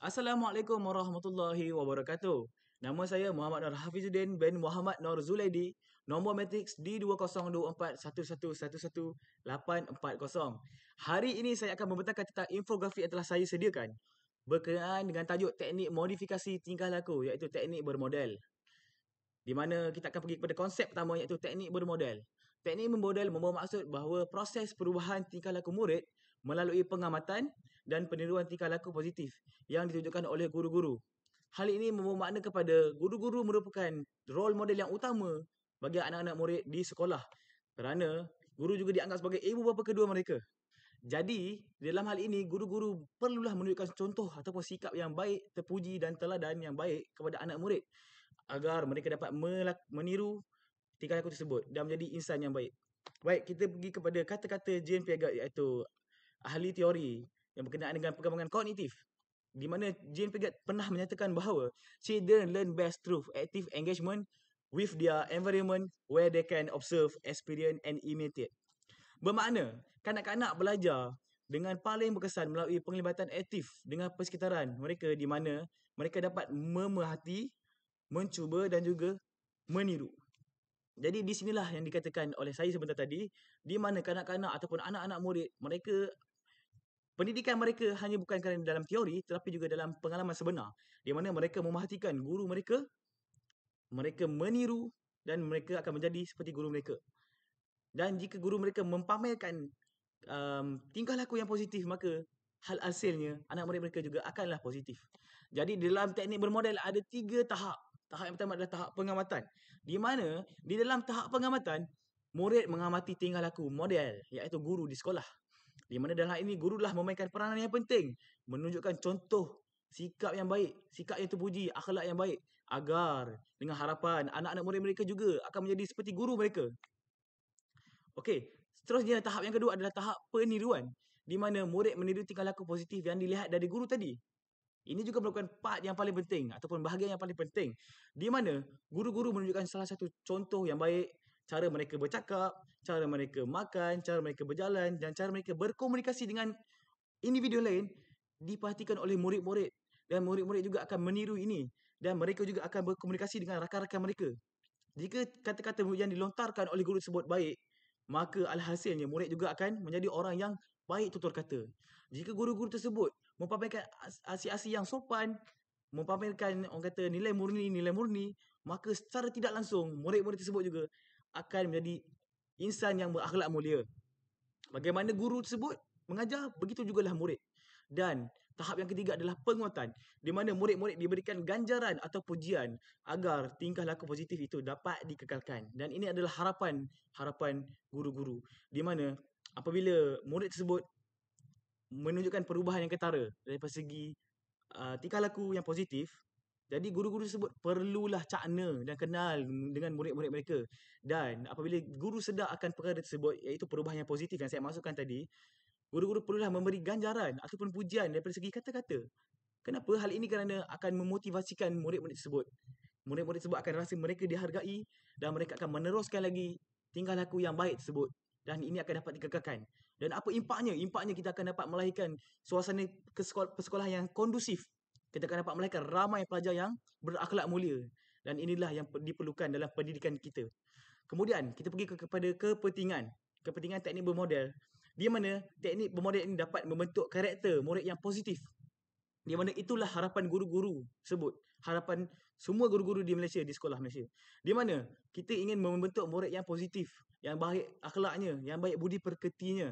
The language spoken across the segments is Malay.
Assalamualaikum warahmatullahi wabarakatuh. Nama saya Muhammad Nur Hafizuddin bin Muhammad Nur Zulaidi. Nombor matriks D2024111180. Hari ini saya akan membentangkan tentang infografik yang telah saya sediakan berkenaan dengan tajuk teknik modifikasi tingkah laku, iaitu teknik bermodel. Di mana kita akan pergi kepada konsep pertama, iaitu teknik bermodel. Teknik bermodel membawa maksud bahawa proses perubahan tingkah laku murid melalui pengamatan dan peniruan tingkah laku positif yang ditunjukkan oleh guru-guru. Hal ini membawa makna kepada guru-guru merupakan role model yang utama bagi anak-anak murid di sekolah, kerana guru juga dianggap sebagai ibu bapa kedua mereka. Jadi, dalam hal ini, guru-guru perlulah menunjukkan contoh ataupun sikap yang baik, terpuji dan teladan yang baik kepada anak murid agar mereka dapat meniru tingkah laku tersebut dan menjadi insan yang baik. Baik, kita pergi kepada kata-kata Jane Piaget, iaitu ahli teori yang berkenaan dengan perkembangan kognitif, di mana Jane Piaget pernah menyatakan bahawa children learn best through active engagement with their environment where they can observe, experience and imitate. Bermakna, kanak-kanak belajar dengan paling berkesan melalui penglibatan aktif dengan persekitaran mereka, di mana mereka dapat memerhati, mencuba dan juga meniru. Jadi di sinilah yang dikatakan oleh saya sebentar tadi, di mana kanak-kanak ataupun anak-anak murid, pendidikan mereka hanya bukan kerana dalam teori tetapi juga dalam pengalaman sebenar, di mana mereka memerhatikan guru mereka, mereka meniru dan mereka akan menjadi seperti guru mereka. Dan jika guru mereka mempamerkan tingkah laku yang positif, maka hal hasilnya anak murid mereka juga akanlah positif. Jadi dalam teknik bermodel ada 3 tahap. Tahap yang pertama adalah tahap pengamatan, di mana di dalam tahap pengamatan, murid mengamati tingkah laku model, iaitu guru di sekolah, di mana dalam hal ini gurulah memainkan peranan yang penting, menunjukkan contoh sikap yang baik, sikap yang terpuji, akhlak yang baik, agar dengan harapan anak-anak murid mereka juga akan menjadi seperti guru mereka. Okey, seterusnya tahap yang kedua adalah tahap peniruan, di mana murid meniru tingkah laku positif yang dilihat dari guru tadi. Ini juga merupakan part yang paling penting ataupun bahagian yang paling penting, di mana guru-guru menunjukkan salah satu contoh yang baik, cara mereka bercakap, cara mereka makan, cara mereka berjalan dan cara mereka berkomunikasi dengan individu lain diperhatikan oleh murid-murid, dan murid-murid juga akan meniru ini dan mereka juga akan berkomunikasi dengan rakan-rakan mereka. Jika kata-kata yang dilontarkan oleh guru tersebut baik, maka alhasilnya murid juga akan menjadi orang yang baik tutur kata. Jika guru-guru tersebut mempamerkan aksi-aksi yang sopan, mempamerkan orang kata nilai murni, maka secara tidak langsung murid-murid tersebut juga akan menjadi insan yang berakhlak mulia. Bagaimana guru tersebut mengajar, begitu jugalah murid. Dan tahap yang ketiga adalah penguatan, di mana murid-murid diberikan ganjaran atau pujian agar tingkah laku positif itu dapat dikekalkan. Dan ini adalah harapan guru-guru, di mana apabila murid tersebut menunjukkan perubahan yang ketara dari segi tingkah laku yang positif, jadi guru-guru tersebut perlulah cakna dan kenal dengan murid-murid mereka. Dan apabila guru sedar akan perkara tersebut, iaitu perubahan yang positif yang saya maksudkan tadi, guru-guru perlulah memberi ganjaran ataupun pujian daripada segi kata-kata. Kenapa? Hal ini kerana akan memotivasikan murid-murid tersebut. Murid-murid tersebut akan rasa mereka dihargai dan mereka akan meneruskan lagi tingkah laku yang baik tersebut. Dan ini akan dapat dikekalkan. Dan apa impaknya? Impaknya kita akan dapat melahirkan suasana persekolahan yang kondusif. Kita akan dapat melahirkan ramai pelajar yang berakhlak mulia. Dan inilah yang diperlukan dalam pendidikan kita. Kemudian kita pergi kepada kepentingan teknik bermodel, di mana teknik bermodel ini dapat membentuk karakter murid yang positif, di mana itulah harapan guru-guru sebut, harapan semua guru-guru di Malaysia, di sekolah Malaysia, di mana kita ingin membentuk murid yang positif, yang baik akhlaknya, yang baik budi pekertinya.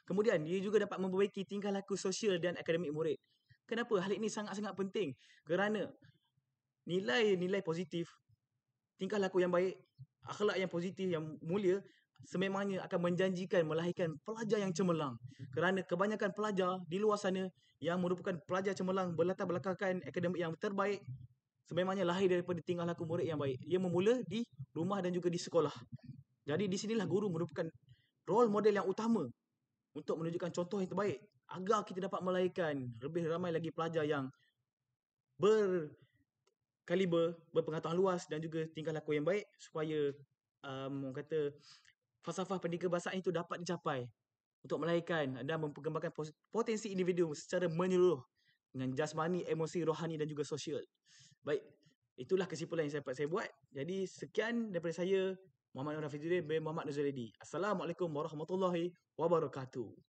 Kemudian dia juga dapat memperbaiki tingkah laku sosial dan akademik murid. Kenapa hal ini sangat-sangat penting? Kerana nilai-nilai positif, tingkah laku yang baik, akhlak yang positif, yang mulia, sememangnya akan menjanjikan melahirkan pelajar yang cemerlang. Kerana kebanyakan pelajar di luar sana yang merupakan pelajar cemerlang, berlatar belakangkan akademik yang terbaik, sememangnya lahir daripada tingkah laku murid yang baik. Ia bermula di rumah dan juga di sekolah. Jadi di sinilah guru merupakan role model yang utama untuk menunjukkan contoh yang terbaik agar kita dapat melahirkan lebih ramai lagi pelajar yang berkaliber, berpengetahuan luas dan juga tingkah laku yang baik, supaya orang kata falsafah pendidikan bahasa itu dapat dicapai untuk melahirkan dan memperkembangkan potensi individu secara menyeluruh. dengan jasmani, emosi, rohani dan juga sosial. Baik, itulah kesimpulan yang saya buat. Jadi sekian daripada saya, Muhammad Rafizuddin bin Muhammad Nuzulidi. Assalamualaikum warahmatullahi wabarakatuh.